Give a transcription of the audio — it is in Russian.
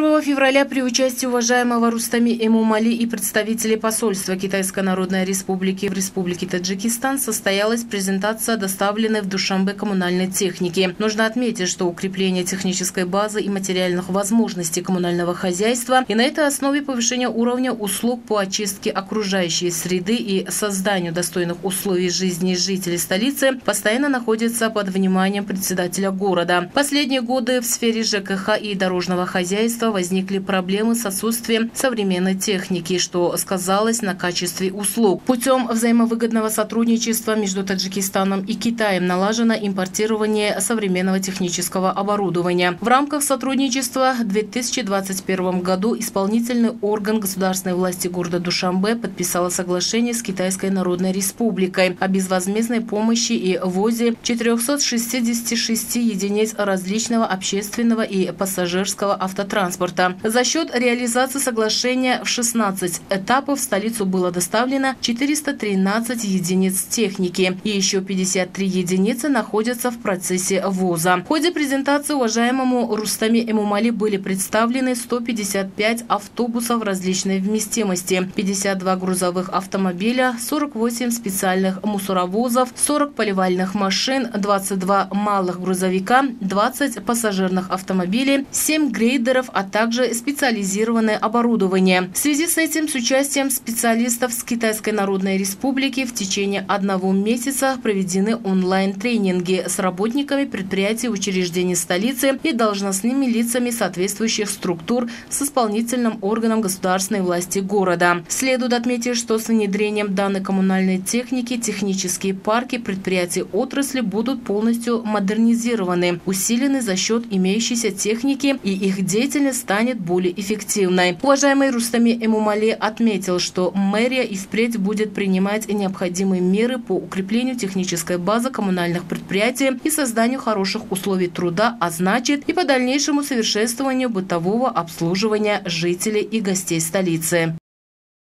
1 февраля при участии уважаемого Рустами Эмомали и представителей посольства Китайской Народной Республики в Республике Таджикистан состоялась презентация доставленной в Душанбе коммунальной техники. Нужно отметить, что укрепление технической базы и материальных возможностей коммунального хозяйства и на этой основе повышение уровня услуг по очистке окружающей среды и созданию достойных условий жизни жителей столицы постоянно находится под вниманием председателя города. Последние годы в сфере ЖКХ и дорожного хозяйства возникли проблемы с отсутствием современной техники, что сказалось на качестве услуг. Путем взаимовыгодного сотрудничества между Таджикистаном и Китаем налажено импортирование современного технического оборудования. В рамках сотрудничества в 2021 году исполнительный орган государственной власти города Душанбе подписал соглашение с Китайской Народной Республикой о безвозмездной помощи и ввозе 466 единиц различного общественного и пассажирского автотранспорта. За счет реализации соглашения в 16 этапов в столицу было доставлено 413 единиц техники, и еще 53 единицы находятся в процессе ввоза. В ходе презентации уважаемому Рустами Эмомали были представлены 155 автобусов различной вместимости, 52 грузовых автомобиля, 48 специальных мусоровозов, 40 поливальных машин, 22 малых грузовика, 20 пассажирных автомобилей, 7 грейдеров, а также специализированное оборудование. В связи с этим, с участием специалистов с Китайской Народной Республики в течение 1 месяца проведены онлайн-тренинги с работниками предприятий и учреждений столицы и должностными лицами соответствующих структур с исполнительным органом государственной власти города. Следует отметить, что с внедрением данной коммунальной техники технические парки предприятий отрасли будут полностью модернизированы, усилены за счет имеющейся техники, и их деятельность станет более эффективной. Уважаемый Рустами Эмомали отметил, что мэрия и впредь будет принимать необходимые меры по укреплению технической базы коммунальных предприятий и созданию хороших условий труда, а значит и по дальнейшему совершенствованию бытового обслуживания жителей и гостей столицы.